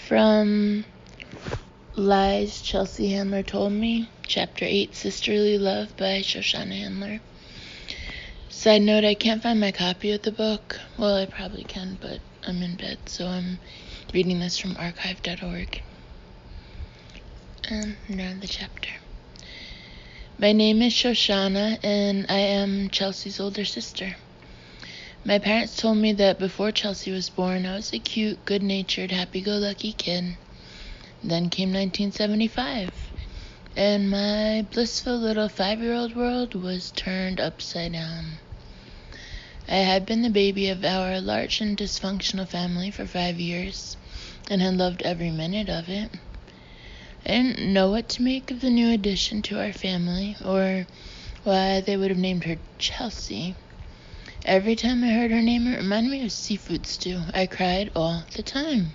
From Lies Chelsea Handler Told Me, Chapter 8, Sisterly Love by Shoshana Handler. Side note, I can't find my copy of the book. Well, I probably can, but I'm in bed, so I'm reading this from archive.org. And now the chapter. My name is Shoshana, and I am Chelsea's older sister. My parents told me that before Chelsea was born, I was a cute, good-natured, happy-go-lucky kid. Then came 1975, and my blissful little 5-year-old world was turned upside down. I had been the baby of our large and dysfunctional family for 5 years, and had loved every minute of it. I didn't know what to make of the new addition to our family, or why they would have named her Chelsea. Every time I heard her name, it reminded me of seafood stew. I cried all the time.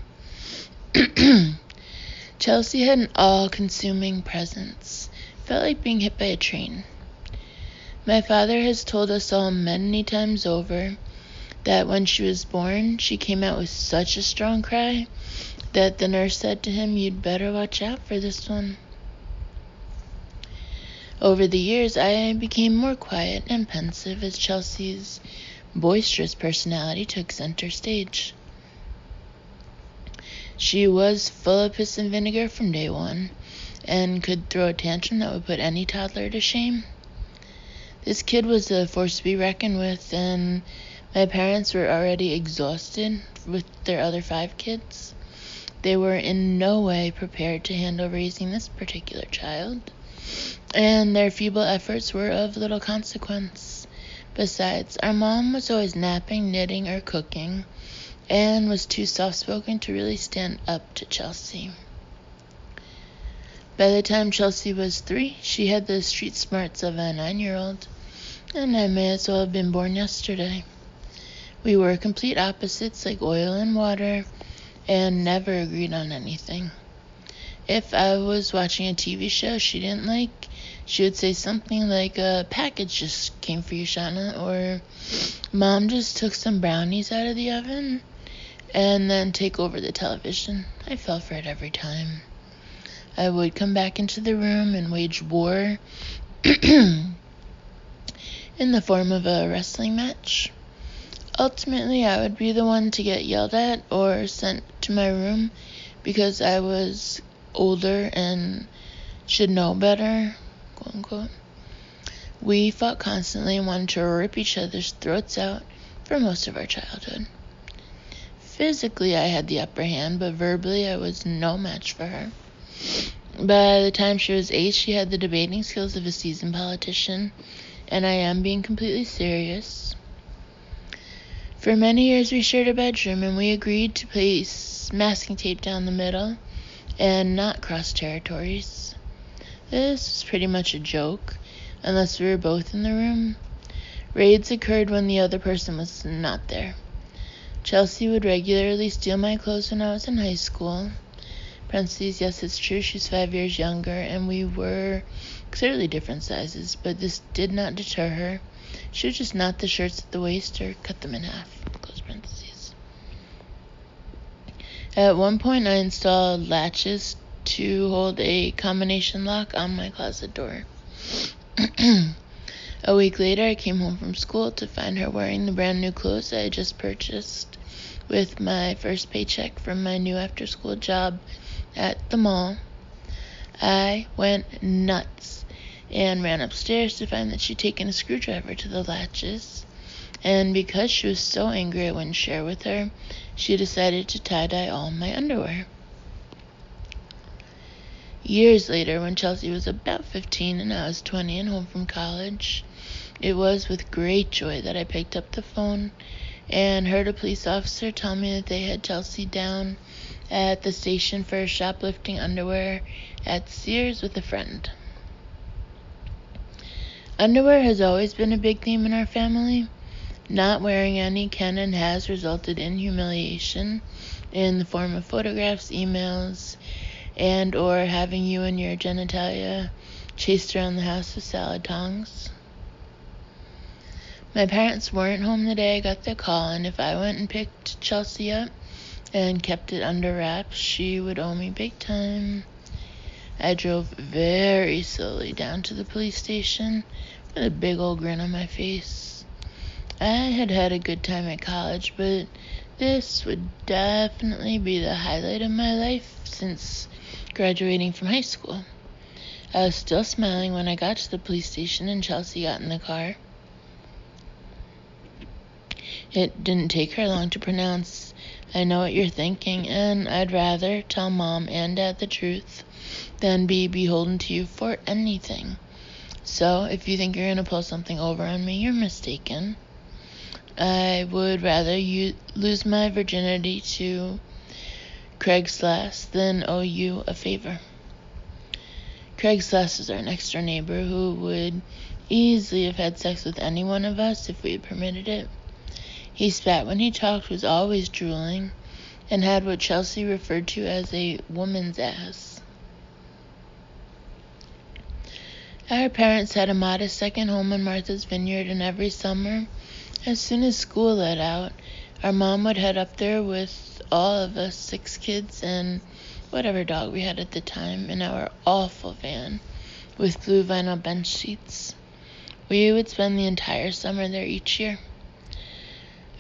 Chelsea had an all-consuming presence. Felt like being hit by a train. My father has told us all many times over that when she was born, she came out with such a strong cry that the nurse said to him, "You'd better watch out for this one." Over the years, I became more quiet and pensive as Chelsea's boisterous personality took center stage. She was full of piss and vinegar from day one, and could throw a tantrum that would put any toddler to shame. This kid was a force to be reckoned with, and my parents were already exhausted with their other 5 kids. They were in no way prepared to handle raising this particular child, and their feeble efforts were of little consequence. Besides, our mom was always napping, knitting, or cooking, and was too soft-spoken to really stand up to Chelsea. By the time Chelsea was 3, she had the street smarts of a 9-year-old, and I may as well have been born yesterday. We were complete opposites like oil and water, and never agreed on anything. If I was watching a TV show she didn't like, she would say something like, "A package just came for you, Shauna," or "Mom just took some brownies out of the oven," and then take over the television. I fell for it every time. I would come back into the room and wage war in the form of a wrestling match. Ultimately, I would be the one to get yelled at or sent to my room because I was older and should know better, quote unquote. We fought constantly and wanted to rip each other's throats out for most of our childhood. Physically, I had the upper hand, but verbally, I was no match for her. By the time she was 8, she had the debating skills of a seasoned politician, and I am being completely serious. For many years, we shared a bedroom, and we agreed to place masking tape down the middle and not cross territories. This was pretty much a joke, unless we were both in the room. Raids occurred when the other person was not there. Chelsea would regularly steal my clothes when I was in high school. Parentheses, yes, it's true, she's 5 years younger, and we were clearly different sizes, but this did not deter her. She would just knot the shirts at the waist or cut them in half. Close parentheses. At one point, I installed latches to hold a combination lock on my closet door. A week later, I came home from school to find her wearing the brand new clothes I had just purchased with my first paycheck from my new after-school job at the mall. I went nuts and ran upstairs to find that she'd taken a screwdriver to the latches, and because she was so angry I wouldn't share with her, she decided to tie-dye all my underwear. Years later, when Chelsea was about 15 and I was 20 and home from college, it was with great joy that I picked up the phone and heard a police officer tell me that they had Chelsea down at the station for shoplifting underwear at Sears with a friend. Underwear has always been a big theme in our family. Not wearing any can and has resulted in humiliation in the form of photographs, emails, and or having you and your genitalia chased around the house with salad tongs. My parents weren't home the day I got the call, and if I went and picked Chelsea up and kept it under wraps, she would owe me big time. I drove very slowly down to the police station with a big old grin on my face. I had had a good time at college, but this would definitely be the highlight of my life since graduating from high school. I was still smiling when I got to the police station and Chelsea got in the car. It didn't take her long to pronounce, "I know what you're thinking, and I'd rather tell Mom and Dad the truth than be beholden to you for anything. So if you think you're going to pull something over on me, you're mistaken. I would rather you lose my virginity to Craig Slass than owe you a favor." Craig Slass is our next door neighbor who would easily have had sex with any one of us if we had permitted it. He spat when he talked, was always drooling, and had what Chelsea referred to as a woman's ass. Our parents had a modest second home in Martha's Vineyard, and every summer, as soon as school let out, our mom would head up there with all of us 6 kids and whatever dog we had at the time in our awful van with blue vinyl bench seats. We would spend the entire summer there each year.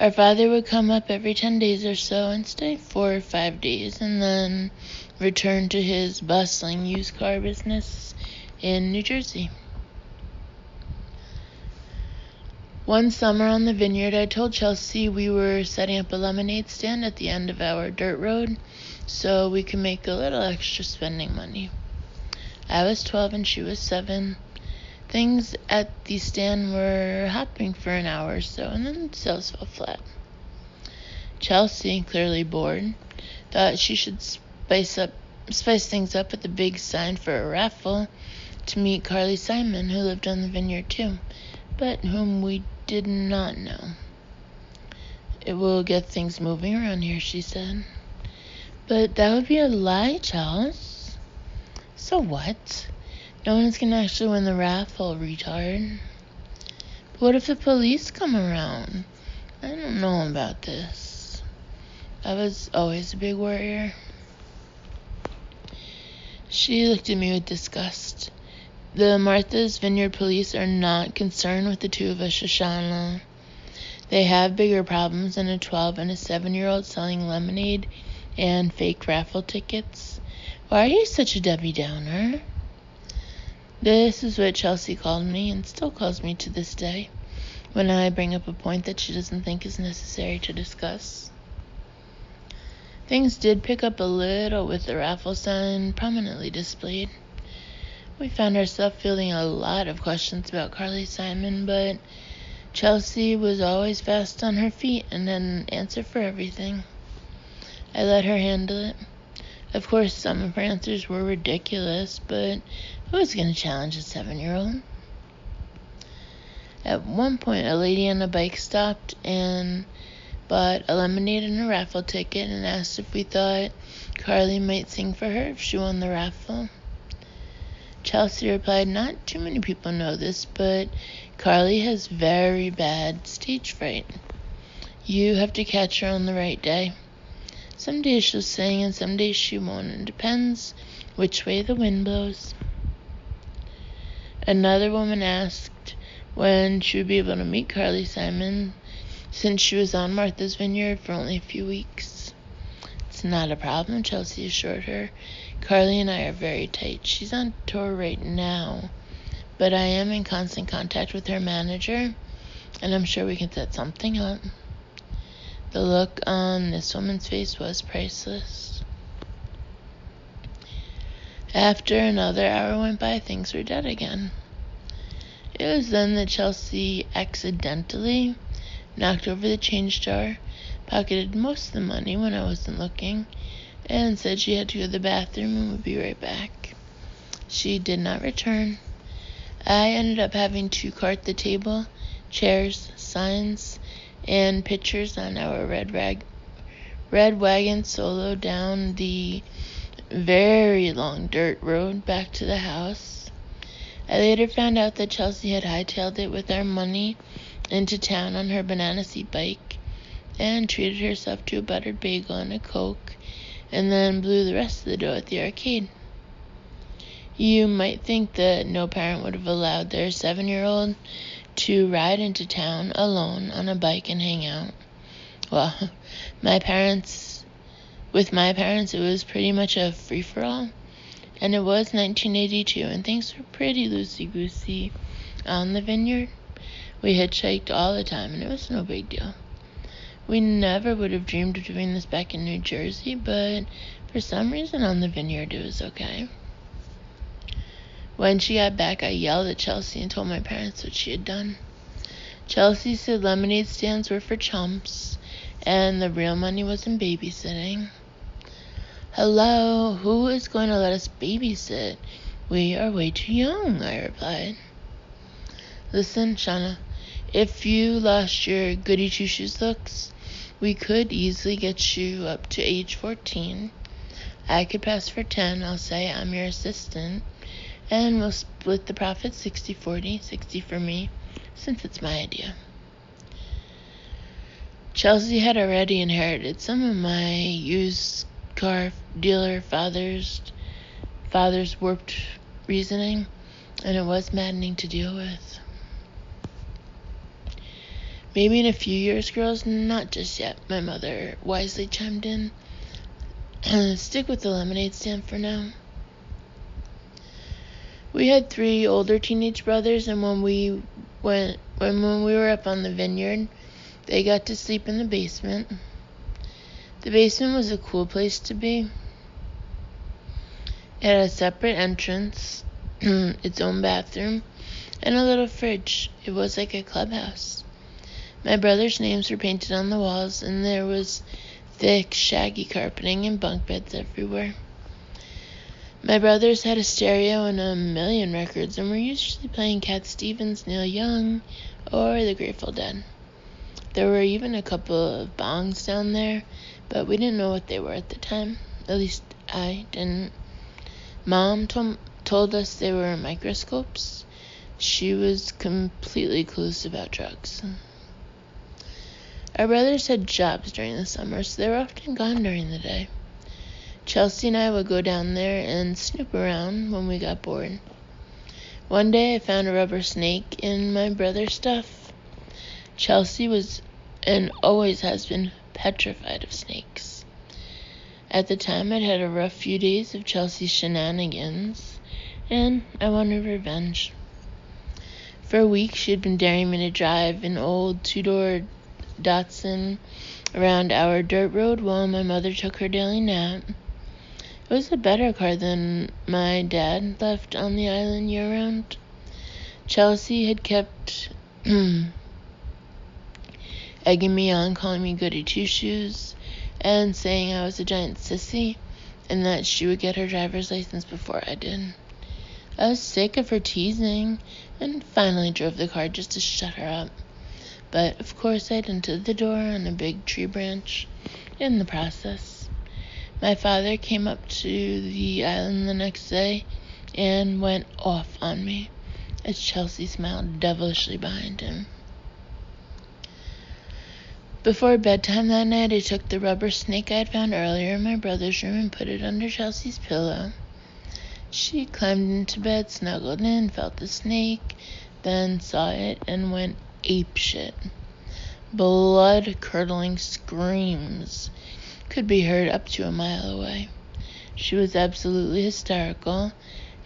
Our father would come up every 10 days or so and stay 4 or 5 days and then return to his bustling used car business in New Jersey. One summer on the vineyard, I told Chelsea we were setting up a lemonade stand at the end of our dirt road so we could make a little extra spending money. I was 12 and she was 7. Things at the stand were hopping for an hour or so, and then sales fell flat. Chelsea, clearly bored, thought she should spice things up with a big sign for a raffle to meet Carly Simon, who lived on the vineyard too, but whom we did not know. "It will get things moving around here," she said. "But that would be a lie, Charles." "So what? No one's gonna actually win the raffle, retard." "But what if the police come around? I don't know about this." I was always a big worrier. She looked at me with disgust. "The Martha's Vineyard police are not concerned with the two of us, Shoshana. They have bigger problems than a 12 and a 7-year-old selling lemonade and fake raffle tickets. Why are you such a Debbie Downer?" This is what Chelsea called me, and still calls me to this day, when I bring up a point that she doesn't think is necessary to discuss. Things did pick up a little with the raffle sign prominently displayed. We found ourselves fielding a lot of questions about Carly Simon, but Chelsea was always fast on her feet and had an answer for everything. I let her handle it. Of course, some of her answers were ridiculous, but who was going to challenge a 7-year-old? At one point, a lady on a bike stopped and bought a lemonade and a raffle ticket and asked if we thought Carly might sing for her if she won the raffle. Chelsea replied, "Not too many people know this, but Carly has very bad stage fright. You have to catch her on the right day. Some days she'll sing and some days she won't. It depends which way the wind blows." Another woman asked when she would be able to meet Carly Simon, since she was on Martha's Vineyard for only a few weeks. "It's not a problem," Chelsea assured her. "Carly and I are very tight. She's on tour right now, but I am in constant contact with her manager, and I'm sure we can set something up." The look on this woman's face was priceless. After another hour went by, things were dead again. It was then that Chelsea accidentally knocked over the change jar, pocketed most of the money when I wasn't looking, and said she had to go to the bathroom and would be right back. She did not return. I ended up having to cart the table, chairs, signs, and pictures on our red wagon solo down the very long dirt road back to the house. I later found out that Chelsea had hightailed it with our money into town on her banana seat bike, and treated herself to a buttered bagel and a Coke, and then blew the rest of the dough at the arcade. You might think that no parent would have allowed their 7-year-old to ride into town alone on a bike and hang out. Well, with my parents, it was pretty much a free-for-all, and it was 1982, and things were pretty loosey-goosey on the vineyard. We hitchhiked all the time, and it was no big deal. We never would have dreamed of doing this back in New Jersey, but for some reason on the vineyard it was okay. When she got back, I yelled at Chelsea and told my parents what she had done. Chelsea said lemonade stands were for chumps, and the real money was in babysitting. Hello, who is going to let us babysit? We are way too young, I replied. Listen, Shauna, if you lost your goody two-shoes looks, we could easily get you up to age 14. I could pass for 10. I'll say I'm your assistant, and we'll split the profit 60-40, 60 for me, since it's my idea. Chelsea had already inherited some of my used car dealer father's warped reasoning, and it was maddening to deal with. Maybe in a few years, girls, not just yet, my mother wisely chimed in. Stick with the lemonade stand for now. We had 3 older teenage brothers, and when we were up on the vineyard, they got to sleep in the basement. The basement was a cool place to be. It had a separate entrance, its own bathroom, and a little fridge. It was like a clubhouse. My brothers' names were painted on the walls, and there was thick, shaggy carpeting and bunk beds everywhere. My brothers had a stereo and a million records, and were usually playing Cat Stevens, Neil Young, or the Grateful Dead. There were even a couple of bongs down there, but we didn't know what they were at the time. At least I didn't. Mom told us they were microscopes. She was completely clueless about drugs. Our brothers had jobs during the summer, so they were often gone during the day. Chelsea and I would go down there and snoop around when we got bored. One day I found a rubber snake in my brother's stuff. Chelsea was, and always has been, petrified of snakes. At the time, I'd had a rough few days of Chelsea's shenanigans, and I wanted revenge. For a week, she had been daring me to drive an old 2-door Datsun around our dirt road while my mother took her daily nap. It was a better car than my dad left on the island year-round. Chelsea had kept egging me on, calling me goody two-shoes, and saying I was a giant sissy, and that she would get her driver's license before I did. I was sick of her teasing, and finally drove the car just to shut her up. But, of course, I dented the door on a big tree branch in the process. My father came up to the island the next day and went off on me as Chelsea smiled devilishly behind him. Before bedtime that night, I took the rubber snake I had found earlier in my brother's room and put it under Chelsea's pillow. She climbed into bed, snuggled in, felt the snake, then saw it and went apeshit. Blood-curdling screams could be heard up to a mile away. She was absolutely hysterical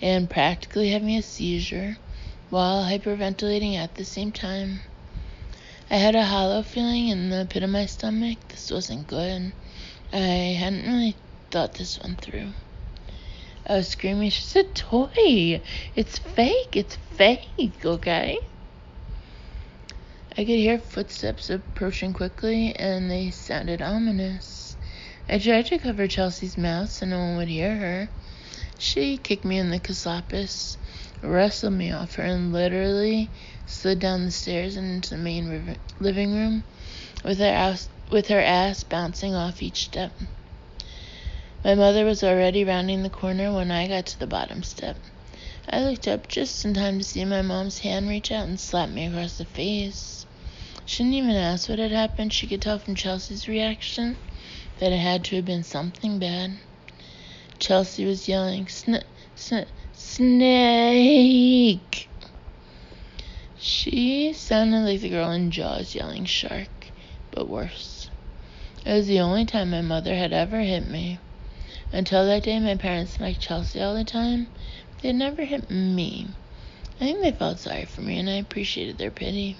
and practically having a seizure while hyperventilating at the same time. I had a hollow feeling in the pit of my stomach. This wasn't good. I hadn't really thought this one through. I was screaming, "She's a toy! It's fake! It's fake, okay?" I could hear footsteps approaching quickly, and they sounded ominous. I tried to cover Chelsea's mouth so no one would hear her. She kicked me in the casoppus, wrestled me off her, and literally slid down the stairs and into the main living room with her ass bouncing off each step. My mother was already rounding the corner when I got to the bottom step. I looked up just in time to see my mom's hand reach out and slap me across the face. She didn't even ask what had happened. She could tell from Chelsea's reaction that it had to have been something bad. Chelsea was yelling, snake! She sounded like the girl in Jaws yelling shark, but worse. It was the only time my mother had ever hit me. Until that day, my parents smacked Chelsea all the time. They never hit me. I think they felt sorry for me, and I appreciated their pity.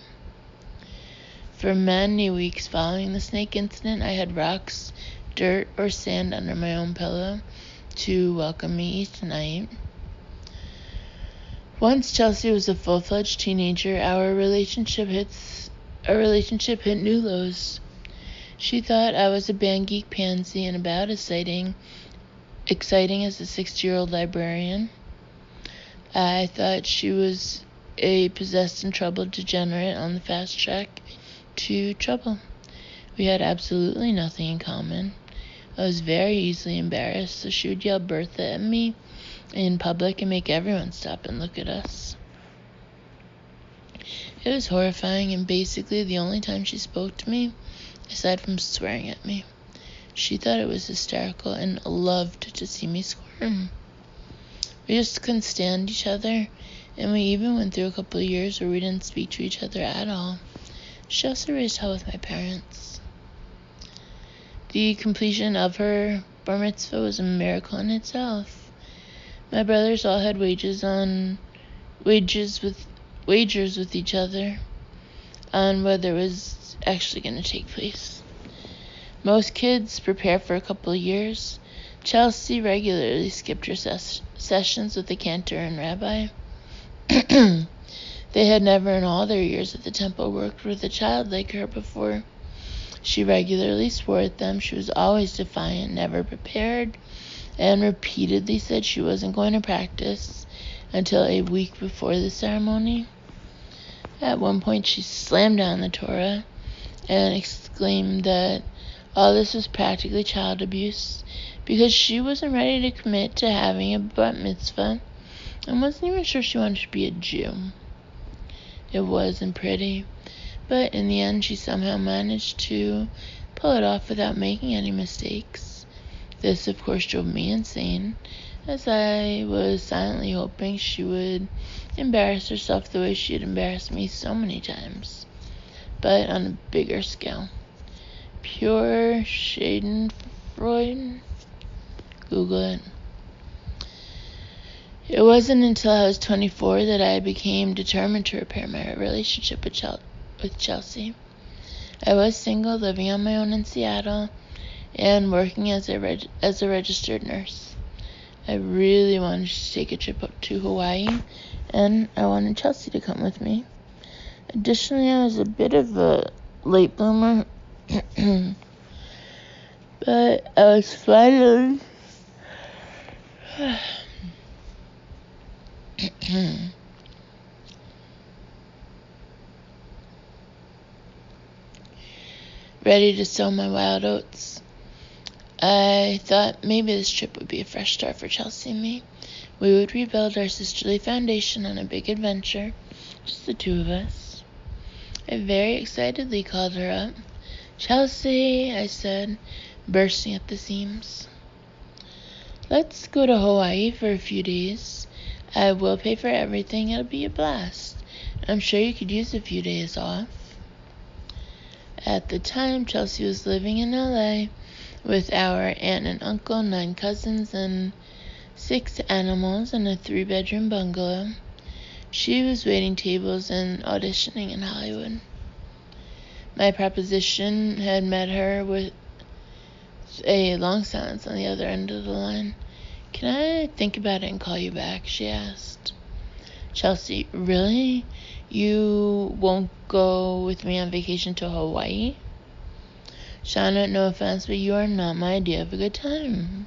For many weeks following the snake incident, I had rocks, dirt, or sand under my own pillow to welcome me each night. Once Chelsea was a full-fledged teenager, our relationship hit new lows. She thought I was a band geek pansy and about as exciting as a 60-year-old librarian. I thought she was a possessed and troubled degenerate on the fast track to trouble. We had absolutely nothing in common. I was very easily embarrassed, so she would yell Bertha at me in public and make everyone stop and look at us. It was horrifying and basically the only time she spoke to me, aside from swearing at me. She thought it was hysterical and loved to see me squirm. We just couldn't stand each other, and we even went through a couple of years where we didn't speak to each other at all. She also raised hell with my parents. The completion of her bar mitzvah was a miracle in itself. My brothers all had wagers with each other on whether it was actually going to take place. Most kids prepare for a couple of years. Chelsea regularly skipped her sessions with the cantor and rabbi. They had never in all their years at the temple worked with a child like her before. She regularly swore at them. She was always defiant, never prepared, and repeatedly said she wasn't going to practice until a week before the ceremony. At one point, she slammed down the Torah and exclaimed that all this was practically child abuse because she wasn't ready to commit to having a bat mitzvah and wasn't even sure she wanted to be a Jew. It wasn't pretty, but in the end, she somehow managed to pull it off without making any mistakes. This, of course, drove me insane, as I was silently hoping she would embarrass herself the way she had embarrassed me so many times, but on a bigger scale. Pure Schadenfreude? Google it. It wasn't until I was 24 that I became determined to repair my relationship with Chelsea. I was single, living on my own in Seattle, and working as a registered nurse. I really wanted to take a trip up to Hawaii, and I wanted Chelsea to come with me. Additionally, I was a bit of a late bloomer, but I was finally ready to sow my wild oats. I thought maybe this trip would be a fresh start for Chelsea and me. We would rebuild our sisterly foundation on a big adventure, just the two of us. I very excitedly called her up. Chelsea, I said, bursting at the seams. Let's go to Hawaii for a few days. I will pay for everything. It'll be a blast. I'm sure you could use a few days off. At the time, Chelsea was living in LA with our aunt and uncle, 9 cousins, and 6 animals in a 3-bedroom bungalow. She was waiting tables and auditioning in Hollywood. My proposition had met her with a long silence on the other end of the line. Can I think about it and call you back? She asked. Chelsea, really? You won't go with me on vacation to Hawaii? Shauna, no offense, but you are not my idea of a good time.